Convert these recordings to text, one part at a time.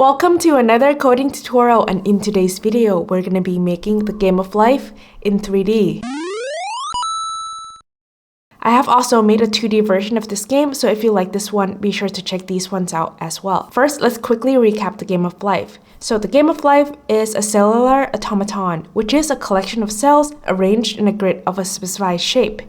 Welcome to another coding tutorial, and in today's video, we're going to be making the game of life in 3D. I have also made a 2D version of this game, so if you like this one, be sure to check these ones out as well. First, let's quickly recap the game of life. So the game of life is a cellular automaton, which is a collection of cells arranged in a grid of a specified shape.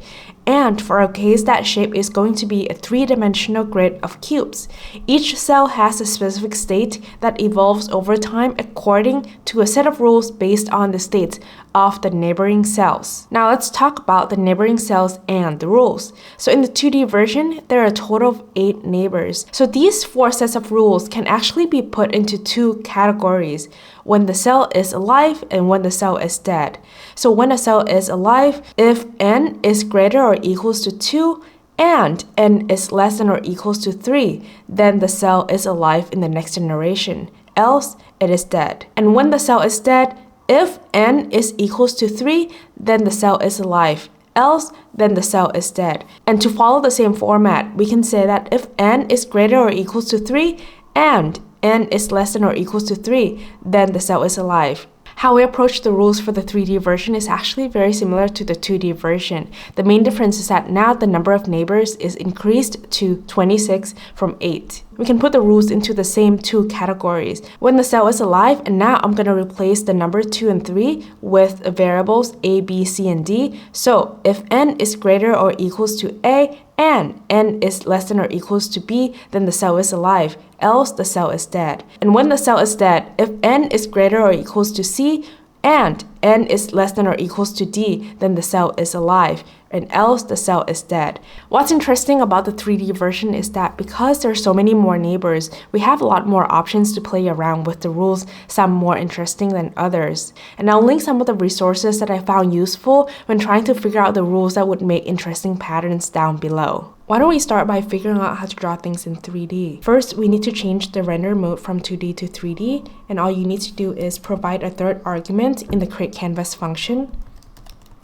And for our case, that shape is going to be a three-dimensional grid of cubes. Each cell has a specific state that evolves over time according to a set of rules based on the states of the neighboring cells. Now let's talk about the neighboring cells and the rules. So in the 2D version, there are a total of 8 neighbors. So these 4 sets of rules can actually be put into 2 categories: when the cell is alive and when the cell is dead. So when a cell is alive, if n is greater or equals to 2 and n is less than or equals to 3, then the cell is alive in the next generation, else it is dead. And when the cell is dead, if n is equals to 3, then the cell is alive, else then the cell is dead. And to follow the same format, we can say that if n is greater or equals to 3 and n is less than or equals to 3, then the cell is alive. How we approach the rules for the 3D version is actually very similar to the 2D version. The main difference is that now the number of neighbors is increased to 26 from 8. We can put the rules into the same 2 categories. When the cell is alive, and now I'm going to replace the number 2 and 3 with variables a, b, c, and d. So if n is greater or equals to a and n is less than or equals to b, then the cell is alive, else the cell is dead. And when the cell is dead, if n is greater or equals to c and n is less than or equals to d, then the cell is alive, and else the cell is dead. What's interesting about the 3D version is that because there are so many more neighbors, we have a lot more options to play around with the rules, some more interesting than others. And I'll link some of the resources that I found useful when trying to figure out the rules that would make interesting patterns down below. Why don't we start by figuring out how to draw things in 3D. First, we need to change the render mode from 2D to 3D, and all you need to do is provide a third argument in the createCanvas function,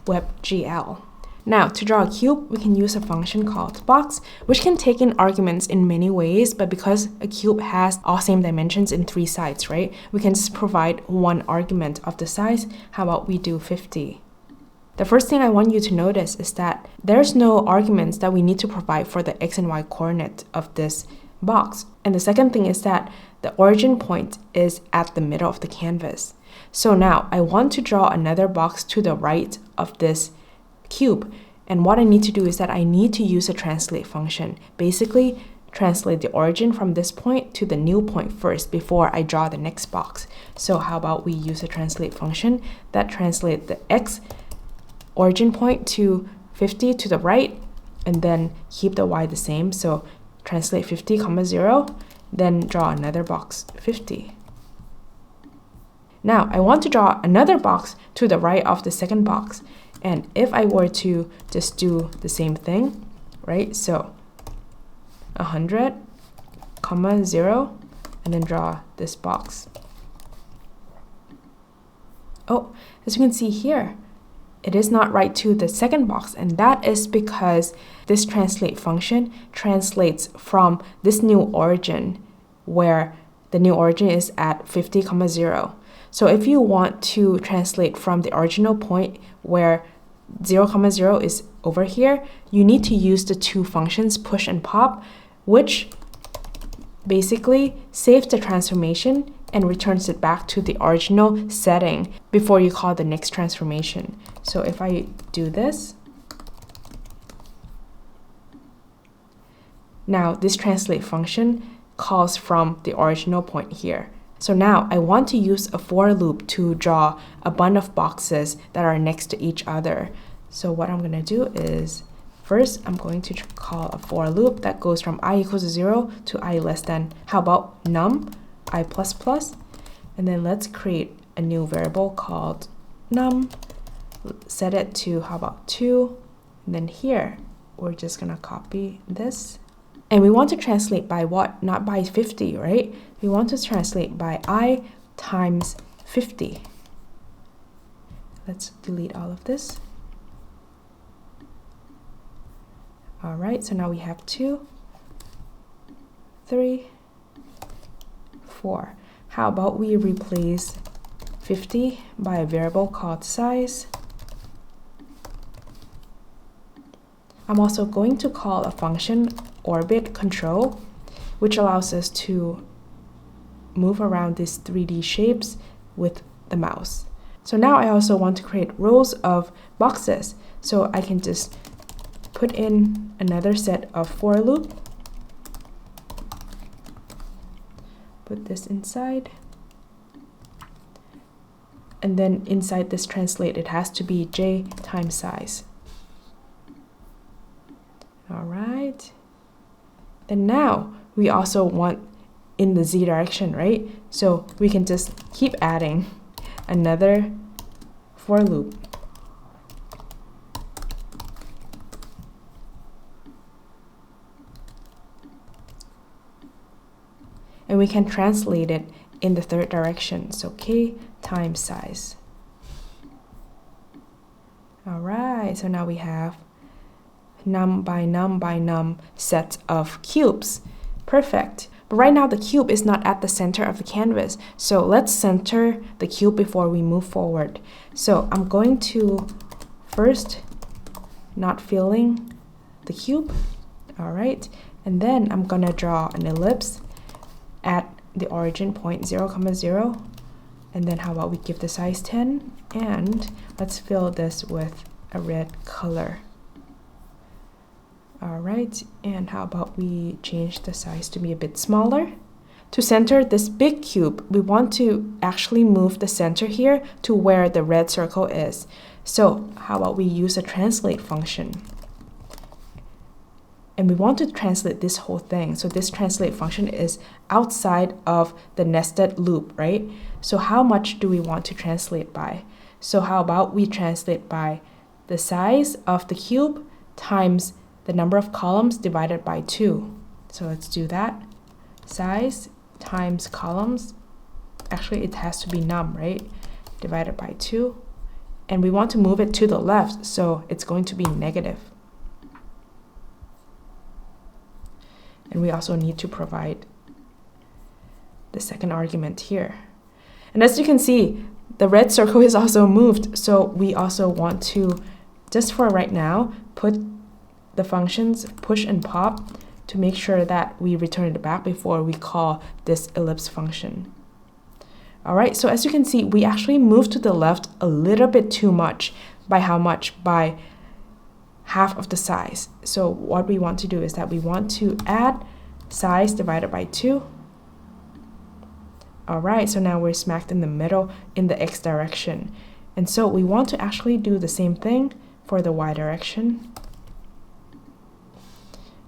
WEBGL. Now, to draw a cube, we can use a function called box, which can take in arguments in many ways, but because a cube has all same dimensions in 3 sides, right? We can just provide one argument of the size. How about we do 50? The first thing I want you to notice is that there's no arguments that we need to provide for the x and y coordinate of this box. And the second thing is that the origin point is at the middle of the canvas. So now I want to draw another box to the right of this cube. And what I need to do is that I need to use a translate function. Basically, translate the origin from this point to the new point first before I draw the next box. So how about we use a translate function that translates the x origin point to 50 to the right, and then keep the y the same. So translate 50, 0, then draw another box 50. Now I want to draw another box to the right of the second box. And if I were to just do the same thing, right? So 100, 0, and then draw this box. Oh, as you can see here, it is not right to the second box, and that is because this translate function translates from this new origin where the new origin is at 50, 0. So if you want to translate from the original point where 0, 0 is over here, you need to use the 2 functions push and pop, which basically saves the transformation and returns it back to the original setting before you call the next transformation. So if I do this, now this translate function calls from the original point here. So now I want to use a for loop to draw a bunch of boxes that are next to each other. So what I'm going to do is, first I'm going to call a for loop that goes from I equals to 0 to I less than, how about num I plus plus, and then let's create a new variable called num, set it to, how about 2, and then here we're just going to copy this. And we want to translate by what? Not by 50, right? We want to translate by I times 50. Let's delete all of this. All right, so now we have 2, 3, 4. how about we replace 50 by a variable called size. I'm also going to call a function orbit control, which allows us to move around these 3D shapes with the mouse. So now I also want to create rows of boxes. So I can just put in another set of for loop. Put this inside. And then inside this translate, it has to be j times size. All right. And now we also want in the z direction, right? So we can just keep adding another for loop. And we can translate it in the third direction. So k times size. All right, so now we have num by num by num sets of cubes. Perfect. But right now the cube is not at the center of the canvas. So let's center the cube before we move forward. So I'm going to first not filling the cube. All right. And then I'm gonna draw an ellipse at the origin point 0, 0. And then how about we give the size 10, and let's fill this with a red color. All right, and how about we change the size to be a bit smaller? To center this big cube, we want to actually move the center here to where the red circle is. So how about we use a translate function? And we want to translate this whole thing. So this translate function is outside of the nested loop, right? So how much do we want to translate by? So how about we translate by the size of the cube times the number of columns divided by 2. So let's do that. Size times columns. Actually, it has to be num, right? Divided by 2. And we want to move it to the left, so it's going to be negative. And we also need to provide the second argument here. And as you can see, the red circle is also moved. So we also want to, just for right now, put the functions push and pop to make sure that we return it back before we call this ellipse function. All right, so as you can see, we actually moved to the left a little bit too much. By how much? By half of the size. So what we want to do is that we want to add size divided by 2. All right, so now we're smacked in the middle in the x direction. And so we want to actually do the same thing for the y direction.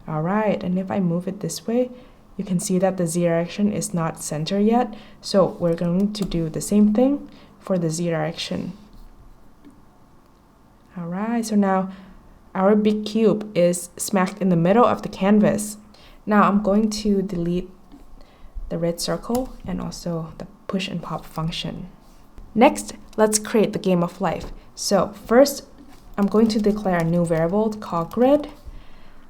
All right, and if I move it this way, you can see that the z direction is not center yet. So we're going to do the same thing for the z direction. All right, so now our big cube is smacked in the middle of the canvas. Now I'm going to delete the red circle and also the push and pop function. Next, let's create the game of life. So first, I'm going to declare a new variable called grid.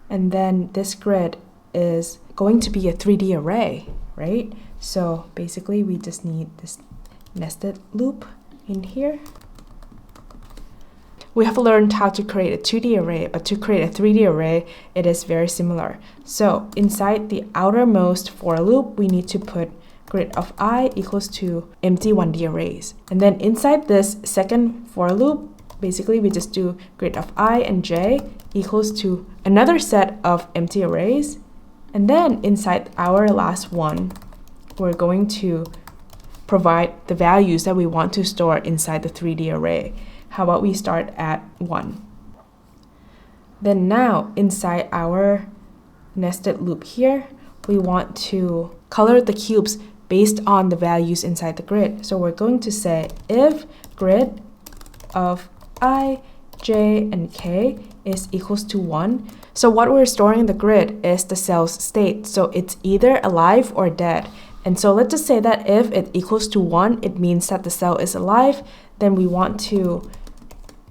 And then this grid is going to be a 3D array, right? So basically, we just need this nested loop in here. We have learned how to create a 2D array, but to create a 3D array, it is very similar. So inside the outermost for loop, we need to put grid of I equals to empty 1D arrays. And then inside this second for loop, basically we just do grid of I and j equals to another set of empty arrays. And then inside our last one, we're going to provide the values that we want to store inside the 3D array. How about we start at 1? Then now inside our nested loop here, we want to color the cubes based on the values inside the grid. So we're going to say if grid of I, j, and k is equals to 1. So what we're storing in the grid is the cell's state. So it's either alive or dead. And so let's just say that if it equals to 1, it means that the cell is alive. Then we want to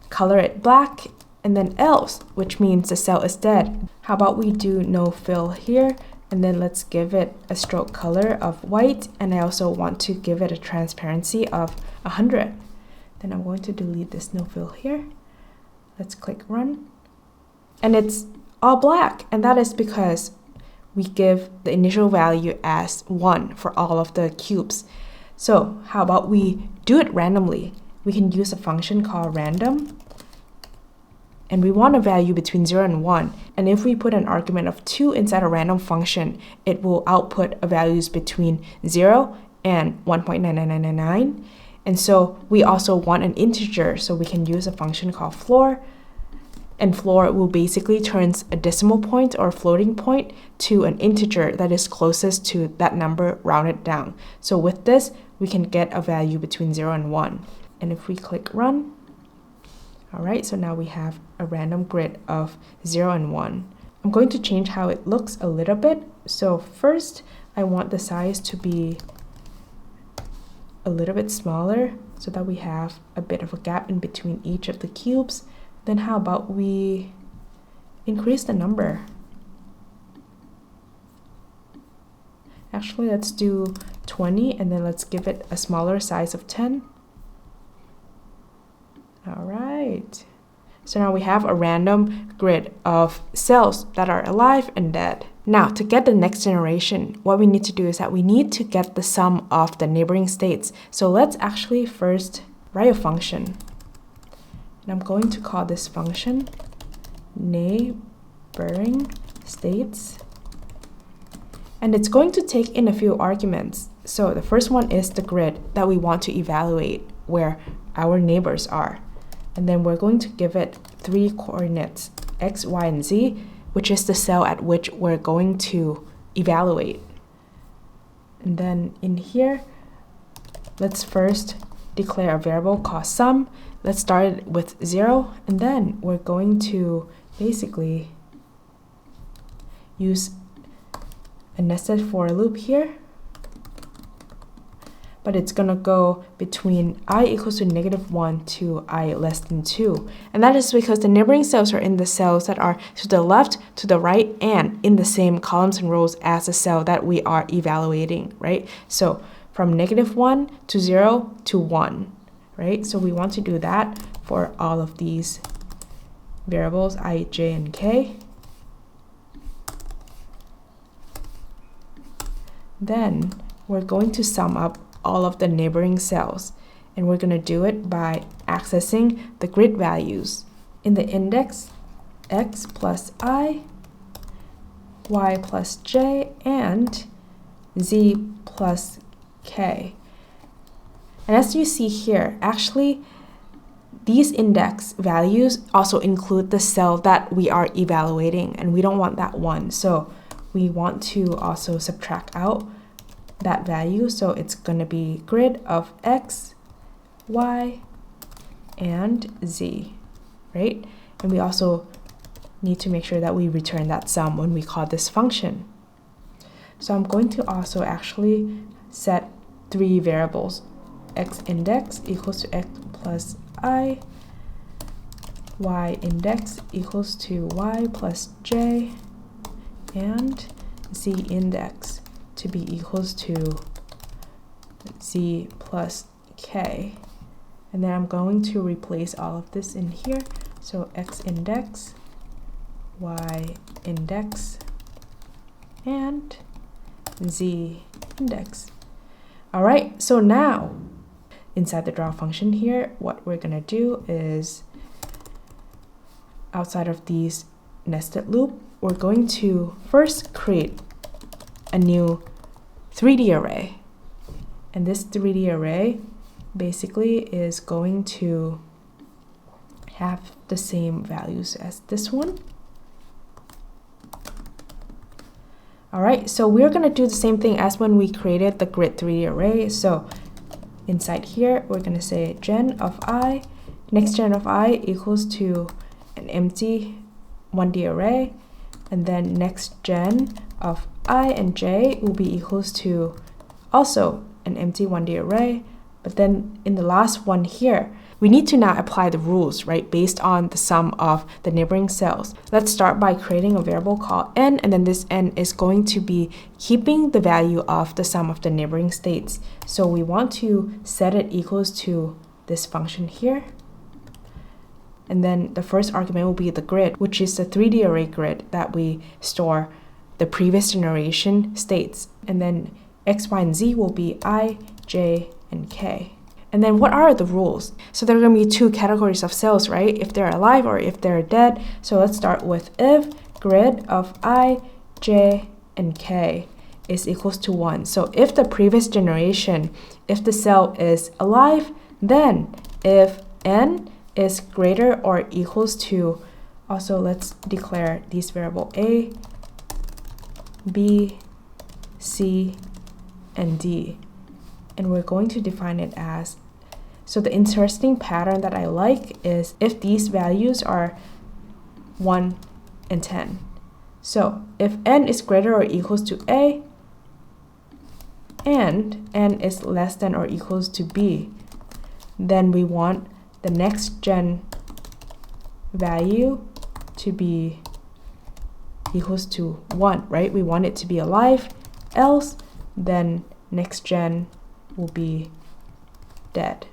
color it black, and then else, which means the cell is dead. How about we do no fill here, And then let's give it a stroke color of white, and I also want to give it a transparency of 100. Then I'm going to delete this no fill here. Let's click run. And it's all black, and that is because we give the initial value as 1 for all of the cubes. So how about we do it randomly? We can use a function called random, and we want a value between 0 and 1. And if we put an argument of 2 inside a random function, it will output a values between 0 and 1.99999. And so we also want an integer, so we can use a function called floor. And floor will basically turns a decimal point or a floating point to an integer that is closest to that number rounded down. So with this, we can get a value between 0 and 1. And if we click run, all right, so now we have a random grid of 0 and 1. I'm going to change how it looks a little bit. So first, I want the size to be a little bit smaller so that we have a bit of a gap in between each of the cubes. Then how about we increase the number? Actually, let's do 20, and then let's give it a smaller size of 10. All right. So now we have a random grid of cells that are alive and dead. Now, to get the next generation, what we need to do is that we need to get the sum of the neighboring states. So let's actually first write a function. And I'm going to call this function neighboring states. And it's going to take in a few arguments. So the first one is the grid that we want to evaluate where our neighbors are. And then we're going to give it 3 coordinates, x, y, and z, which is the cell at which we're going to evaluate. And then in here, let's first declare a variable called sum. Let's start it with 0, and then we're going to basically use a nested for loop here. But it's gonna go between I equals to -1 to I less than 2. And that is because the neighboring cells are in the cells that are to the left, to the right, and in the same columns and rows as the cell that we are evaluating, right? So from -1 to 0 to 1, right? So we want to do that for all of these variables, I, j, and k. Then we're going to sum up all of the neighboring cells, and we're going to do it by accessing the grid values in the index x plus I, y plus j, and z plus k. And as you see here, actually these index values also include the cell that we are evaluating, and we don't want that one, so we want to also subtract out that value. So it's going to be grid of x, y, and z, right? And we also need to make sure that we return that sum when we call this function. So I'm going to also actually set 3 variables, x index equals to x plus I, y index equals to y plus j, and z index to be equals to z plus k. And then I'm going to replace all of this in here. So x index, y index, and z index. All right, so now inside the draw function here, what we're gonna do is, outside of these nested loop, we're going to first create a new 3D array. And this 3D array basically is going to have the same values as this one. All right, so we're gonna do the same thing as when we created the grid 3D array. So inside here, we're gonna say gen of I, next gen of I equals to an empty 1D array, and then next gen of I and j will be equals to also an empty 1D array, But then in the last one here, we need to now apply the rules, right, based on the sum of the neighboring cells. Let's start by creating a variable called n, and then this n is going to be keeping the value of the sum of the neighboring states. So we want to set it equals to this function here. And then the first argument will be the grid, which is the 3D array grid that we store the previous generation states. And then x, y, and z will be I, j, and k. And then what are the rules? So there are going to be two categories of cells, right? If they're alive or if they're dead. So let's start with if grid of I, j, and k is equals to 1. So if the previous generation, if the cell is alive, then if n is greater or equals to, also let's declare these variable a, b, c, and d. And we're going to define it as, so the interesting pattern that I like is if these values are 1 and 10. So if n is greater or equals to a and n is less than or equals to b, then we want the next gen value to be equals to 1, right? We want it to be alive, else then next gen will be dead.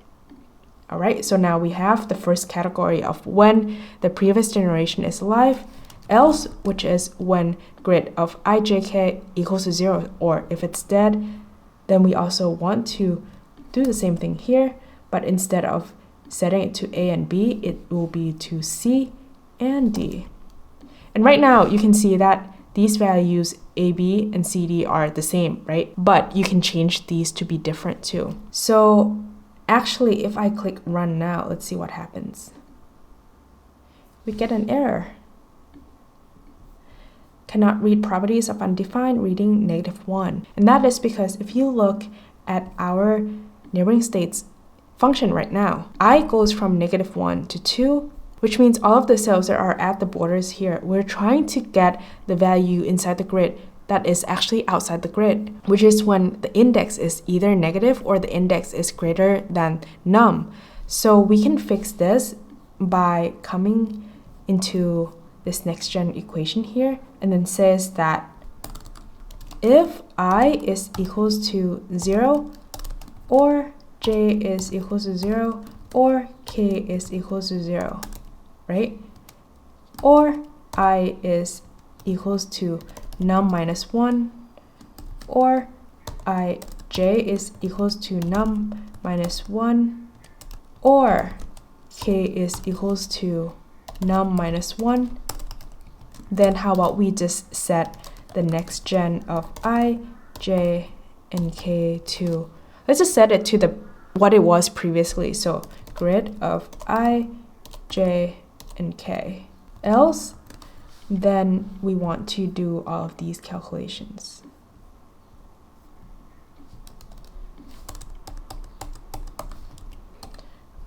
All right, so now we have the first category of when the previous generation is alive, else, which is when grid of ijk equals to 0, or if it's dead, then we also want to do the same thing here, but instead of setting it to a and b, it will be to c and d. And right now you can see that these values a, b, and c, d are the same, right? But you can change these to be different too. So actually, if I click run now, let's see what happens. We get an error. Cannot read properties of undefined, reading -1. And that is because if you look at our neighboring states function right now, I goes from -1 to 2, which means all of the cells that are at the borders here, we're trying to get the value inside the grid that is actually outside the grid, which is when the index is either negative or the index is greater than num. So we can fix this by coming into this nextGen equation here and then says that if I is equals to 0 or j is equals to 0 or k is equals to 0, right? Or I is equals to num -1 or ij is equals to num -1 or k is equals to num -1, then how about we just set the next gen of I, j, and k to, let's just set it to the what it was previously. So grid of I, j, and k. Else, then we want to do all of these calculations.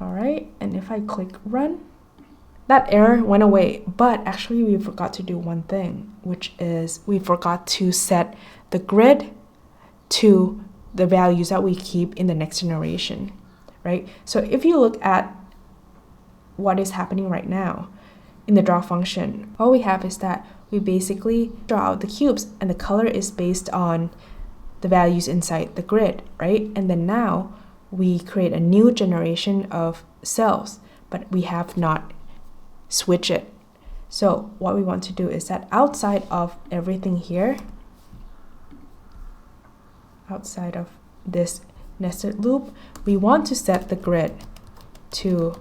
All right, and if I click run, that error went away, but actually we forgot to do one thing, which is we forgot to set the grid to the values that we keep in the next generation, right? So if you look at what is happening right now in the draw function, all we have is that we basically draw out the cubes and the color is based on the values inside the grid, right? And then now we create a new generation of cells, but we have not switched it. So what we want to do is that outside of everything here, outside of this nested loop, we want to set the grid to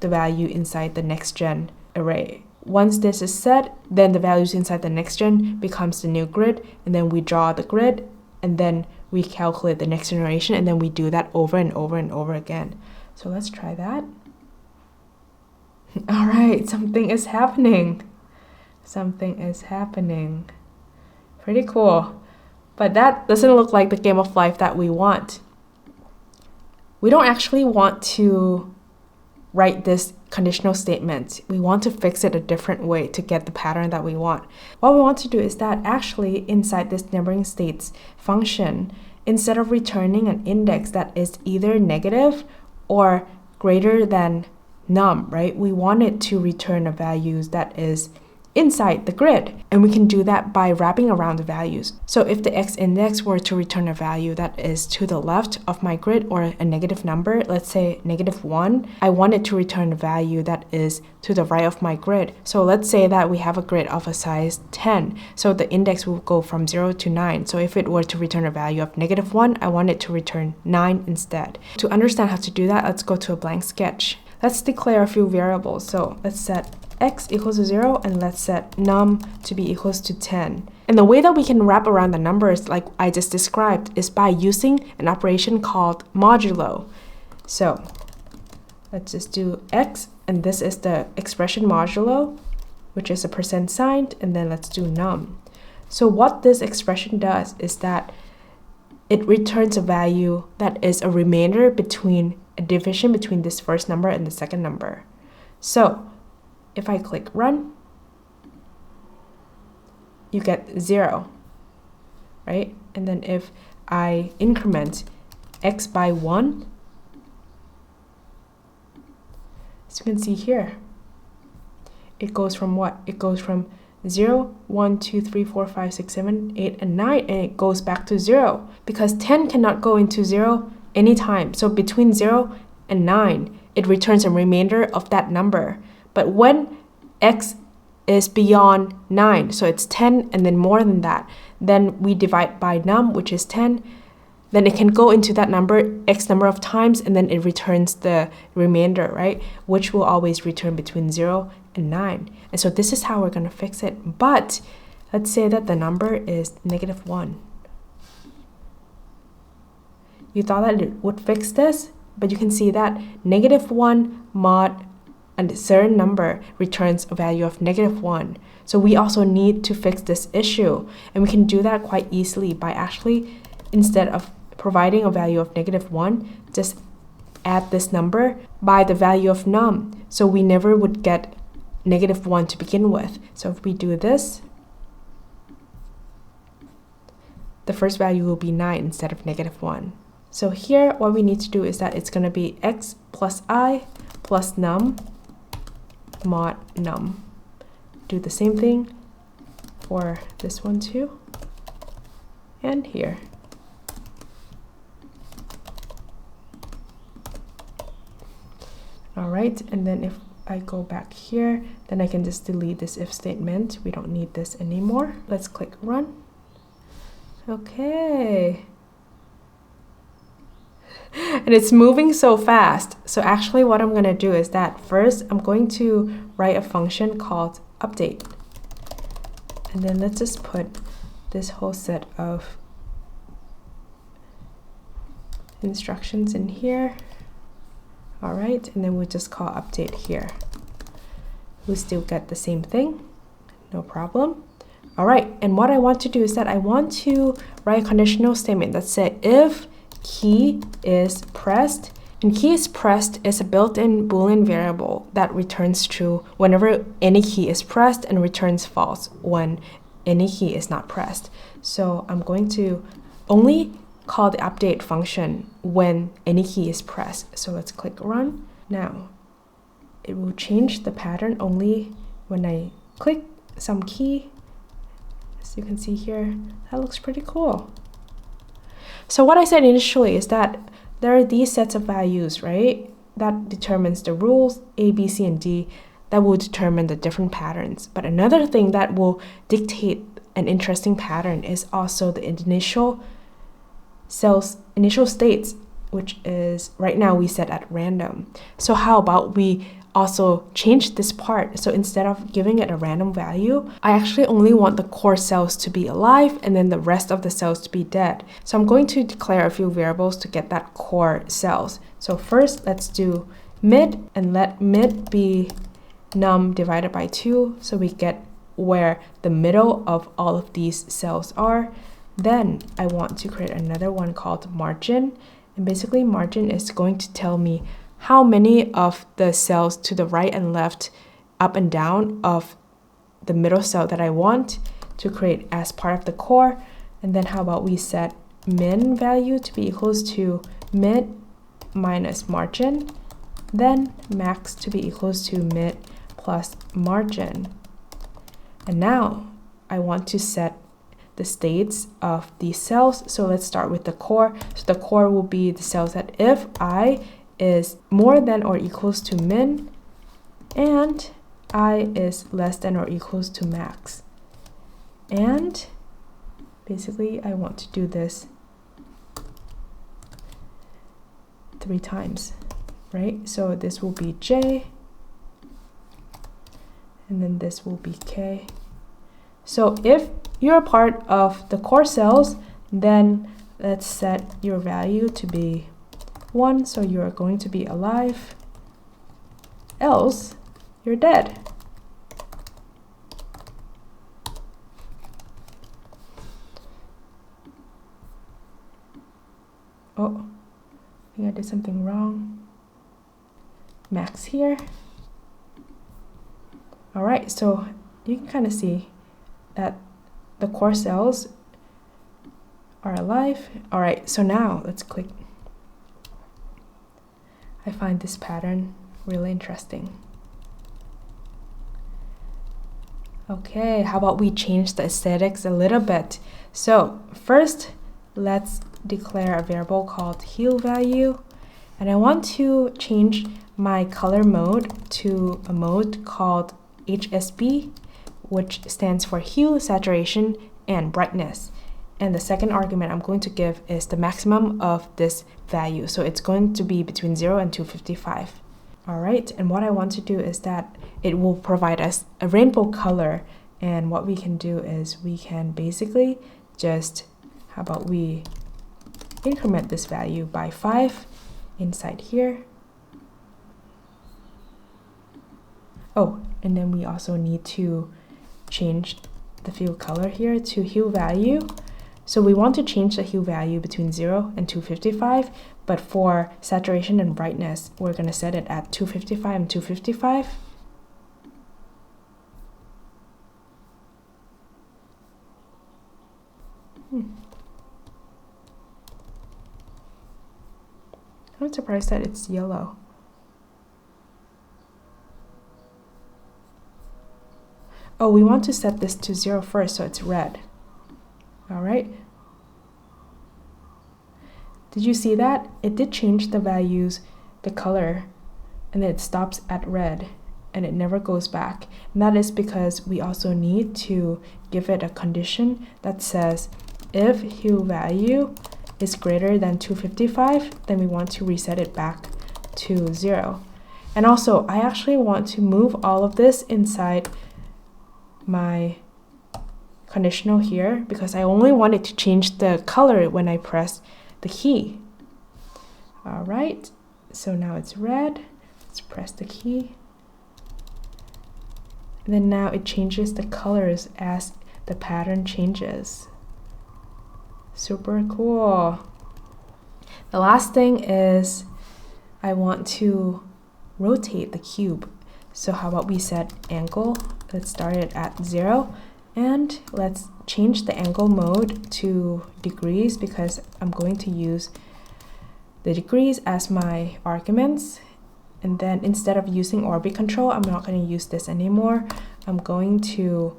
the value inside the next gen array. Once this is set, then the values inside the next gen becomes the new grid, and then we draw the grid, and then we calculate the next generation, and then we do that over and over and over again. So let's try that. All right, something is happening. Something is happening. Pretty cool. But that doesn't look like the game of life that we want. We don't actually want to write this conditional statement. We want to fix it a different way to get the pattern that we want. What we want to do is that actually inside this neighboring states function, instead of returning an index that is either negative or greater than num, right? We want it to return a value that is inside the grid, and we can do that by wrapping around the values. So if the x index were to return a value that is to the left of my grid or a negative number, let's say -1, I want it to return a value that is to the right of my grid. So let's say that we have a grid of a size 10, so the index will go from 0 to 9. So if it were to return a value of -1, I want it to return 9 instead. To understand how to do that, let's go to a blank sketch. Let's declare a few variables. So let's set x equals to 0, and let's set num to be equals to 10. And the way that we can wrap around the numbers like I just described is by using an operation called modulo. So let's just do x, and this is the expression modulo, which is a %, and then let's do num. So what this expression does is that it returns a value that is a remainder between a division between this first number and the second number. So if I click run, you get 0, right? And then if I increment x by 1, as you can see here, it goes from what? It goes from 0, 1, 2, 3, 4, 5, 6, 7, 8, and 9, and it goes back to 0 because 10 cannot go into 0 anytime. So between 0 and 9, it returns a remainder of that number. But when x is beyond 9, so it's 10 and then more than that, then we divide by num, which is 10. Then it can go into that number x number of times, and then it returns the remainder, right? Which will always return between 0 and 9. And so this is how we're going to fix it. But let's say that the number is -1. You thought that it would fix this, but you can see that -1 mod and a certain number returns a value of -1. So we also need to fix this issue, and we can do that quite easily by actually, instead of providing a value of -1, just add this number by the value of num. So we never would get -1 to begin with. So if we do this, the first value will be 9 instead of -1. So here, what we need to do is that it's going to be x plus I plus num mod num. Do the same thing for this one too, and here. All right, and then if I go back here, then I can just delete this if statement. We don't need this anymore. Let's click run. Okay. And it's moving so fast. So actually what I'm going to do is that first I'm going to write a function called update. And then let's just put this whole set of instructions in here. All right, and then we'll just call update here. We still get the same thing, no problem. All right, and what I want to do is that I want to write a conditional statement that says if key is pressed, and key is pressed is a built-in Boolean variable that returns true whenever any key is pressed and returns false when any key is not pressed. So I'm going to only call the update function when any key is pressed. So let's click run. Now it will change the pattern only when I click some key. As you can see here, that looks pretty cool. So what I said initially is that there are these sets of values, right? That determines the rules A, B, C, and D that will determine the different patterns. But another thing that will dictate an interesting pattern is also the initial states, which is right now we set at random. So how about we also change this part? So instead of giving it a random value, I actually only want the core cells to be alive and then the rest of the cells to be dead. So I'm going to declare a few variables to get that core cells. So first let's do mid, and let mid be num divided by 2, so we get where the middle of all of these cells are. Then I want to create another one called margin, and basically margin is going to tell me how many of the cells to the right and left, up and down of the middle cell that I want to create as part of the core. And then how about we set min value to be equals to mid minus margin, then max to be equals to mid plus margin. And now I want to set the states of these cells. So let's start with the core. So the core will be the cells that if I is more than or equals to min and I is less than or equals to max. And basically I want to do this 3 times, right? So this will be J, and then this will be K. So if you're a part of the core cells, then let's set your value to be 1, so you're going to be alive, else you're dead. Oh, I think I did something wrong. Max here. All right, so you can kind of see that the core cells are alive. All right, so now let's click. I find this pattern really interesting. Okay, how about we change the aesthetics a little bit? So first, let's declare a variable called hue value, and I want to change my color mode to a mode called HSB, which stands for hue, saturation, and brightness. And the second argument I'm going to give is the maximum of this value. So it's going to be between 0 and 255. All right, and what I want to do is that it will provide us a rainbow color. And what we can do is we can basically just, how about we increment this value by 5 inside here. Oh, and then we also need to change the field color here to hue value. So we want to change the hue value between 0 and 255, but for saturation and brightness, we're going to set it at 255 and 255. I'm surprised that it's yellow. Oh, we want to set this to 0 first, so it's red. All right. Did you see that? It did change the values, the color, and then it stops at red and it never goes back. And that is because we also need to give it a condition that says if hue value is greater than 255, then we want to reset it back to 0. And also, I actually want to move all of this inside my conditional here because I only wanted to change the color when I press the key. All right, so now it's red. Let's press the key. And then now it changes the colors as the pattern changes. Super cool. The last thing is I want to rotate the cube. So how about we set angle? Let's start it at 0. And let's change the angle mode to degrees because I'm going to use the degrees as my arguments. And then instead of using orbit control, I'm not going to use this anymore. I'm going to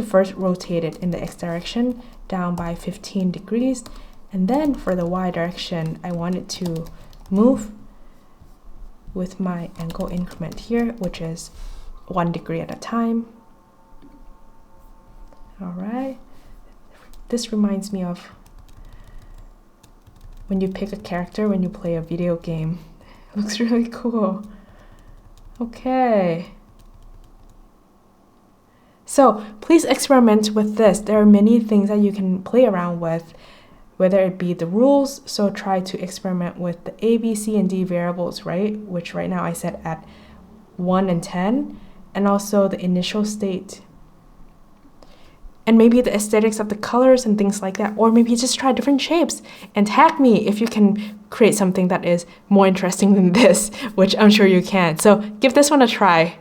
first rotate it in the x direction down by 15 degrees. And then for the y direction, I want it to move with my angle increment here, which is 1 degree at a time. All right, this reminds me of when you pick a character when you play a video game. It looks really cool. Okay. So please experiment with this. There are many things that you can play around with, whether it be the rules. So try to experiment with the A, B, C, and D variables, right? Which right now I set at 1 and 10, and also the initial state. And maybe the aesthetics of the colors and things like that. Or maybe just try different shapes and tag me if you can create something that is more interesting than this, which I'm sure you can. So give this one a try.